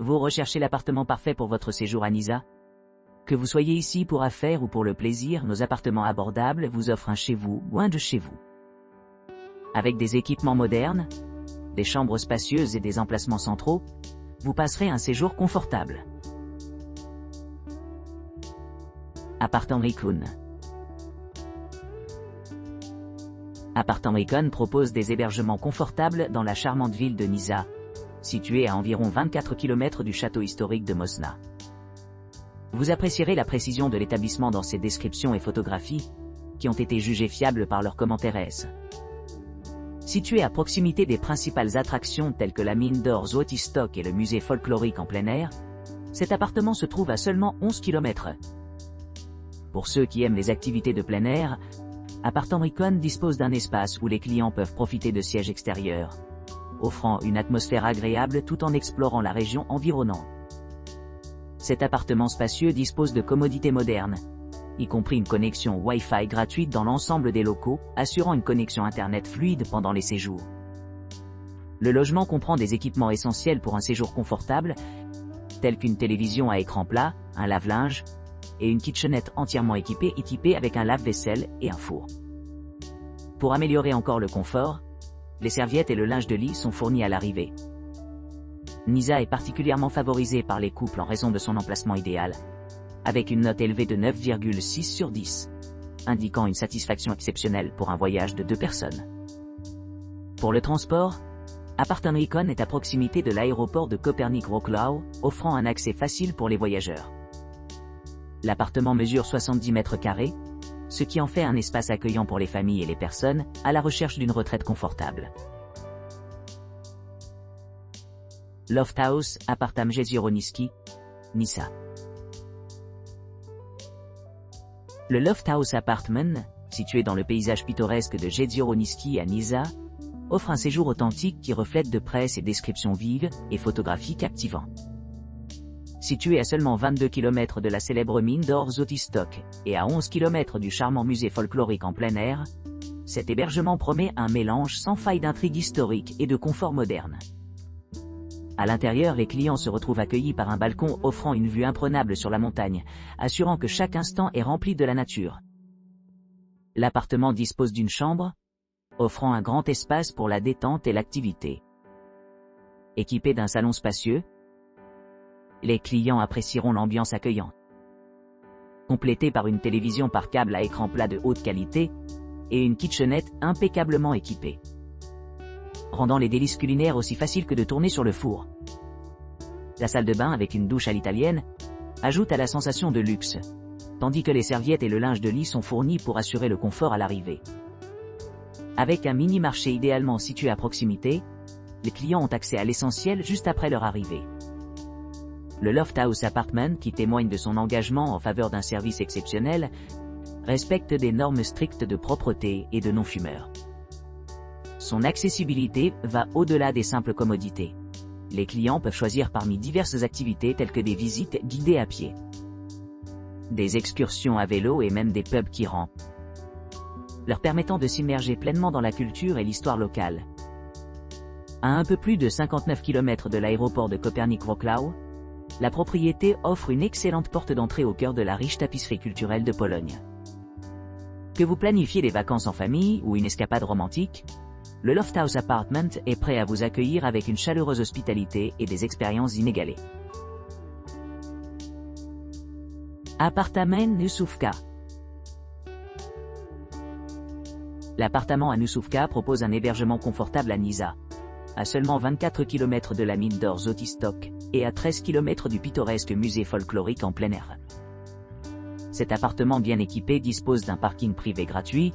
Vous recherchez l'appartement parfait pour votre séjour à Nizza? Que vous soyez ici pour affaires ou pour le plaisir, nos appartements abordables vous offrent un chez vous ou un de chez vous. Avec des équipements modernes, des chambres spacieuses et des emplacements centraux, vous passerez un séjour confortable. Appartement Recon. Appartement Recon propose des hébergements confortables dans la charmante ville de Nizza, située à environ 24 km du château historique de Mosna. Vous apprécierez la précision de l'établissement dans ses descriptions et photographies, qui ont été jugées fiables par leurs commentaires S. Situé à proximité des principales attractions telles que la mine d'or Złoty Stok et le musée folklorique en plein air, cet appartement se trouve à seulement 11 km. Pour ceux qui aiment les activités de plein air, Appartement Recon dispose d'un espace où les clients peuvent profiter de sièges extérieurs, offrant une atmosphère agréable tout en explorant la région environnante. Cet appartement spacieux dispose de commodités modernes, y compris une connexion Wi-Fi gratuite dans l'ensemble des locaux, assurant une connexion Internet fluide pendant les séjours. Le logement comprend des équipements essentiels pour un séjour confortable, tels qu'une télévision à écran plat, un lave-linge, et une kitchenette entièrement équipée avec un lave-vaisselle et un four. Pour améliorer encore le confort, les serviettes et le linge de lit sont fournis à l'arrivée. Nizza est particulièrement favorisée par les couples en raison de son emplacement idéal, avec une note élevée de 9,6 sur 10, indiquant une satisfaction exceptionnelle pour un voyage de 2 personnes. Pour le transport, Appartement Recon est à proximité de l'aéroport de Kopernik-Wrocław, offrant un accès facile pour les voyageurs. L'appartement mesure 70 mètres carrés, ce qui en fait un espace accueillant pour les familles et les personnes à la recherche d'une retraite confortable. Loft House, Appartement Jezioroniski, Nizza. Le Loft House Apartment, situé dans le paysage pittoresque de Jezioroniski à Nizza, offre un séjour authentique qui reflète de près ses descriptions vives et photographies captivantes. Situé à seulement 22 km de la célèbre mine d'or Złoty Stok et à 11 km du charmant musée folklorique en plein air, cet hébergement promet un mélange sans faille d'intrigue historique et de confort moderne. À l'intérieur, les clients se retrouvent accueillis par un balcon offrant une vue imprenable sur la montagne, assurant que chaque instant est rempli de la nature. L'appartement dispose d'une chambre, offrant un grand espace pour la détente et l'activité. Équipé d'un salon spacieux, les clients apprécieront l'ambiance accueillante. Complété par une télévision par câble à écran plat de haute qualité et une kitchenette impeccablement équipée, rendant les délices culinaires aussi faciles que de tourner sur le four. La salle de bain avec une douche à l'italienne ajoute à la sensation de luxe, tandis que les serviettes et le linge de lit sont fournis pour assurer le confort à l'arrivée. Avec un mini-marché idéalement situé à proximité, les clients ont accès à l'essentiel juste après leur arrivée. Le Loft House Apartment, qui témoigne de son engagement en faveur d'un service exceptionnel, respecte des normes strictes de propreté et de non-fumeurs. Son accessibilité va au-delà des simples commodités. Les clients peuvent choisir parmi diverses activités telles que des visites guidées à pied, des excursions à vélo et même des pubs qui rampent, leur permettant de s'immerger pleinement dans la culture et l'histoire locale. À un peu plus de 59 km de l'aéroport de Kopernik-Wrocław, la propriété offre une excellente porte d'entrée au cœur de la riche tapisserie culturelle de Pologne. Que vous planifiez des vacances en famille ou une escapade romantique, le Loft House Apartment est prêt à vous accueillir avec une chaleureuse hospitalité et des expériences inégalées. Appartement Nusówka. L'appartement à Nusówka propose un hébergement confortable à Nizza, à seulement 24 km de la mine d'or Złoty Stok et à 13 km du pittoresque musée folklorique en plein air. Cet appartement bien équipé dispose d'un parking privé gratuit,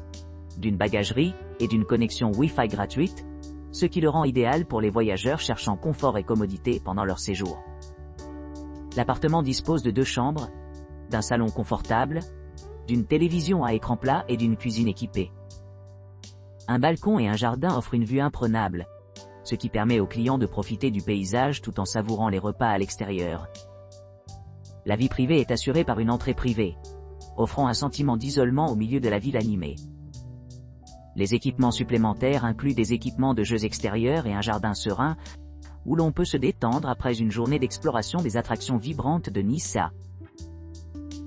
d'une bagagerie et d'une connexion Wi-Fi gratuite, ce qui le rend idéal pour les voyageurs cherchant confort et commodité pendant leur séjour. L'appartement dispose de 2 chambres, d'un salon confortable, d'une télévision à écran plat et d'une cuisine équipée. Un balcon et un jardin offrent une vue imprenable, ce qui permet aux clients de profiter du paysage tout en savourant les repas à l'extérieur. La vie privée est assurée par une entrée privée, offrant un sentiment d'isolement au milieu de la ville animée. Les équipements supplémentaires incluent des équipements de jeux extérieurs et un jardin serein, où l'on peut se détendre après une journée d'exploration des attractions vibrantes de Nizza.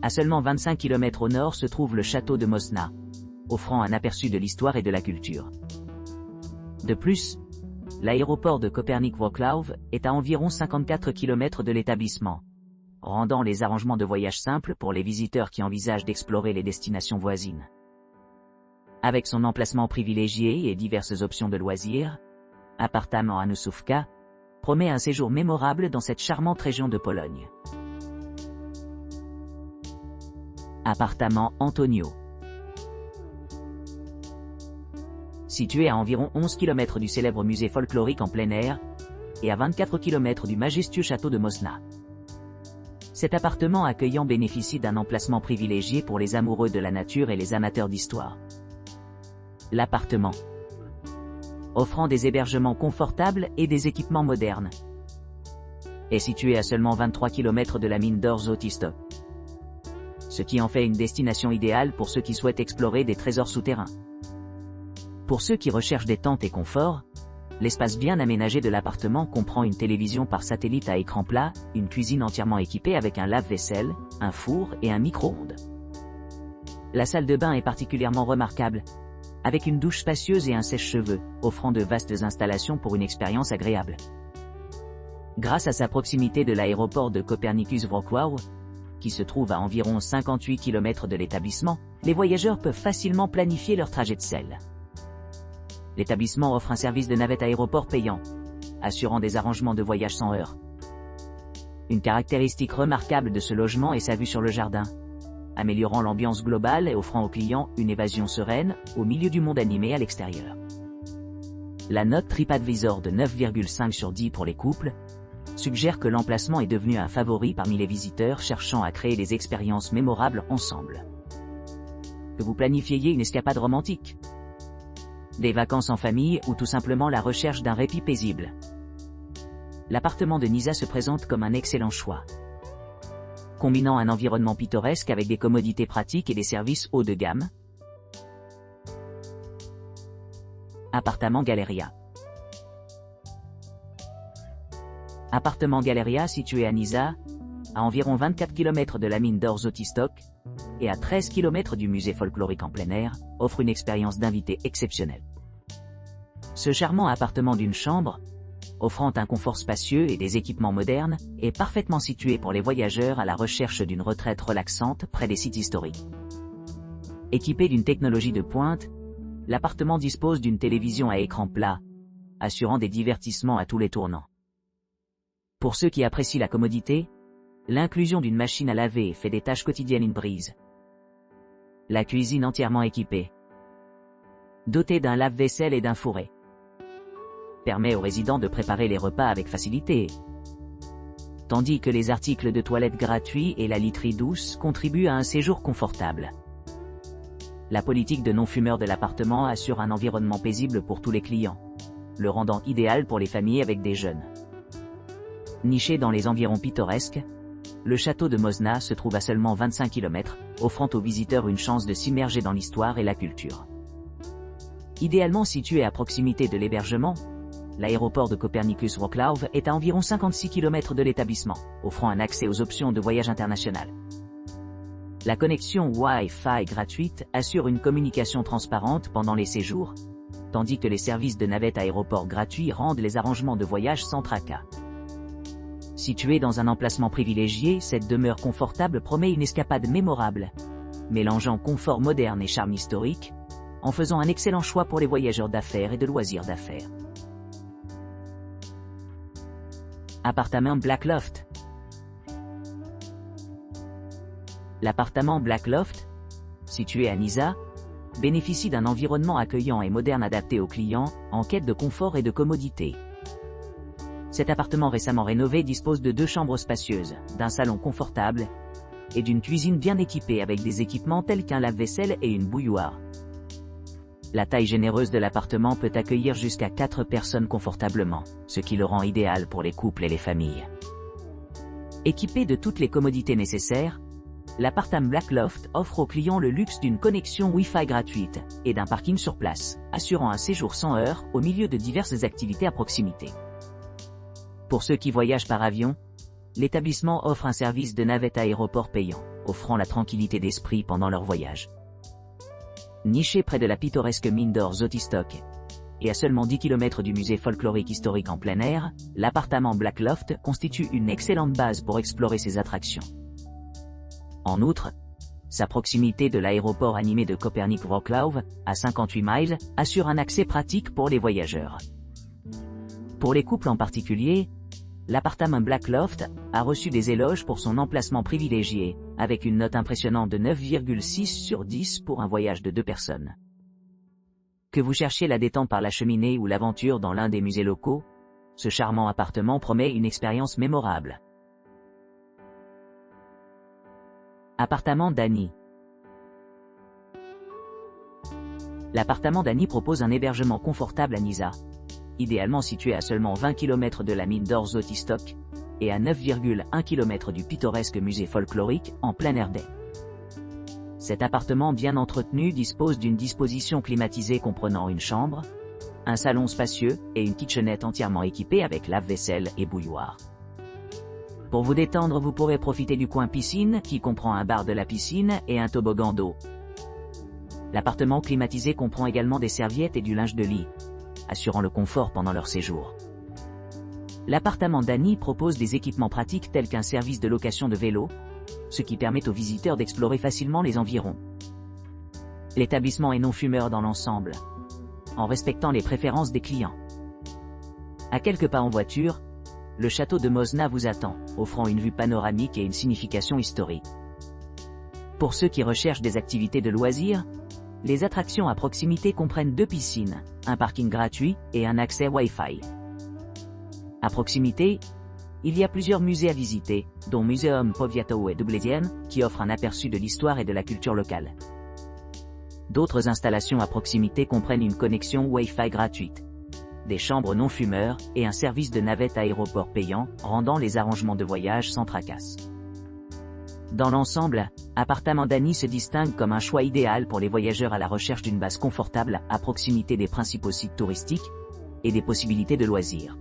À seulement 25 km au nord se trouve le château de Mosna, offrant un aperçu de l'histoire et de la culture. De plus, l'aéroport de Kopernik-Wrocław est à environ 54 km de l'établissement, rendant les arrangements de voyage simples pour les visiteurs qui envisagent d'explorer les destinations voisines. Avec son emplacement privilégié et diverses options de loisirs, Appartement Anusówka promet un séjour mémorable dans cette charmante région de Pologne. Appartement Antonio. Situé à environ 11 km du célèbre musée folklorique en plein air, et à 24 km du majestueux château de Mosna. Cet appartement accueillant bénéficie d'un emplacement privilégié pour les amoureux de la nature et les amateurs d'histoire. L'appartement, offrant des hébergements confortables et des équipements modernes, est situé à seulement 23 km de la mine d'or Złoty Stok, ce qui en fait une destination idéale pour ceux qui souhaitent explorer des trésors souterrains. Pour ceux qui recherchent détente et confort, l'espace bien aménagé de l'appartement comprend une télévision par satellite à écran plat, une cuisine entièrement équipée avec un lave-vaisselle, un four et un micro-ondes. La salle de bain est particulièrement remarquable, avec une douche spacieuse et un sèche-cheveux, offrant de vastes installations pour une expérience agréable. Grâce à sa proximité de l'aéroport de Kopernikus-Wrocław, qui se trouve à environ 58 km de l'établissement, les voyageurs peuvent facilement planifier leur trajet de selle. L'établissement offre un service de navette aéroport payant, assurant des arrangements de voyage sans heurts. Une caractéristique remarquable de ce logement est sa vue sur le jardin, améliorant l'ambiance globale et offrant aux clients une évasion sereine au milieu du monde animé à l'extérieur. La note TripAdvisor de 9,5 sur 10 pour les couples suggère que l'emplacement est devenu un favori parmi les visiteurs cherchant à créer des expériences mémorables ensemble. Que vous planifiez une escapade romantique, des vacances en famille ou tout simplement la recherche d'un répit paisible, l'appartement de Nizza se présente comme un excellent choix. Combinant un environnement pittoresque avec des commodités pratiques et des services haut de gamme. Appartement Galeria. Appartement Galeria situé à Nizza, à environ 24 km de la mine d'or Złoty Stok, et à 13 km du musée folklorique en plein air, offre une expérience d'invité exceptionnelle. Ce charmant appartement d'une chambre, offrant un confort spacieux et des équipements modernes, est parfaitement situé pour les voyageurs à la recherche d'une retraite relaxante près des sites historiques. Équipé d'une technologie de pointe, l'appartement dispose d'une télévision à écran plat, assurant des divertissements à tous les tournants. Pour ceux qui apprécient la commodité, l'inclusion d'une machine à laver fait des tâches quotidiennes une brise. La cuisine entièrement équipée, dotée d'un lave-vaisselle et d'un fourré, permet aux résidents de préparer les repas avec facilité, tandis que les articles de toilette gratuits et la literie douce contribuent à un séjour confortable. La politique de non-fumeur de l'appartement assure un environnement paisible pour tous les clients, le rendant idéal pour les familles avec des jeunes. Niché dans les environs pittoresques, le château de Mosna se trouve à seulement 25 km, offrant aux visiteurs une chance de s'immerger dans l'histoire et la culture. Idéalement situé à proximité de l'hébergement, l'aéroport de Kopernikus-Wrocław est à environ 56 km de l'établissement, offrant un accès aux options de voyage international. La connexion Wi-Fi gratuite assure une communication transparente pendant les séjours, tandis que les services de navette aéroport gratuits rendent les arrangements de voyage sans tracas. Située dans un emplacement privilégié, cette demeure confortable promet une escapade mémorable, mélangeant confort moderne et charme historique, en faisant un excellent choix pour les voyageurs d'affaires et de loisirs d'affaires. Appartement Black Loft. L'appartement Black Loft, situé à Nizza, bénéficie d'un environnement accueillant et moderne adapté aux clients, en quête de confort et de commodité. Cet appartement récemment rénové dispose de 2 chambres spacieuses, d'un salon confortable, et d'une cuisine bien équipée avec des équipements tels qu'un lave-vaisselle et une bouilloire. La taille généreuse de l'appartement peut accueillir jusqu'à 4 personnes confortablement, ce qui le rend idéal pour les couples et les familles. Équipé de toutes les commodités nécessaires, l'appartement Black Loft offre aux clients le luxe d'une connexion Wi-Fi gratuite et d'un parking sur place, assurant un séjour sans heurts au milieu de diverses activités à proximité. Pour ceux qui voyagent par avion, l'établissement offre un service de navette aéroport payant, offrant la tranquillité d'esprit pendant leur voyage. Niché près de la pittoresque mine d'or Zotistock, et à seulement 10 km du musée folklorique historique en plein air, l'appartement Black Loft constitue une excellente base pour explorer ses attractions. En outre, sa proximité de l'aéroport animé de Copernic-Wrocław, à 58 miles, assure un accès pratique pour les voyageurs. Pour les couples en particulier, l'appartement Black Loft a reçu des éloges pour son emplacement privilégié, avec une note impressionnante de 9,6 sur 10 pour un voyage de 2 personnes. Que vous cherchiez la détente par la cheminée ou l'aventure dans l'un des musées locaux, ce charmant appartement promet une expérience mémorable. Appartement d'Annie. L'appartement d'Annie propose un hébergement confortable à Nisa, idéalement situé à seulement 20 km de la mine d'or Zotistock, et à 9,1 km du pittoresque musée folklorique en plein air. Cet appartement bien entretenu dispose d'une disposition climatisée comprenant une chambre, un salon spacieux et une kitchenette entièrement équipée avec lave-vaisselle et bouilloire. Pour vous détendre, vous pourrez profiter du coin piscine qui comprend un bar de la piscine et un toboggan d'eau. L'appartement climatisé comprend également des serviettes et du linge de lit, assurant le confort pendant leur séjour. L'appartement d'Annie propose des équipements pratiques tels qu'un service de location de vélo, ce qui permet aux visiteurs d'explorer facilement les environs. L'établissement est non-fumeur dans l'ensemble, en respectant les préférences des clients. À quelques pas en voiture, le château de Mosna vous attend, offrant une vue panoramique et une signification historique. Pour ceux qui recherchent des activités de loisirs, les attractions à proximité comprennent 2 piscines, un parking gratuit et un accès Wi-Fi. À proximité, il y a plusieurs musées à visiter, dont Museum Powiatowy Dublin, qui offre un aperçu de l'histoire et de la culture locale. D'autres installations à proximité comprennent une connexion Wi-Fi gratuite, des chambres non-fumeurs et un service de navette aéroport payant, rendant les arrangements de voyage sans tracasse. Dans l'ensemble, Appartement d'Annie se distingue comme un choix idéal pour les voyageurs à la recherche d'une base confortable à proximité des principaux sites touristiques et des possibilités de loisirs.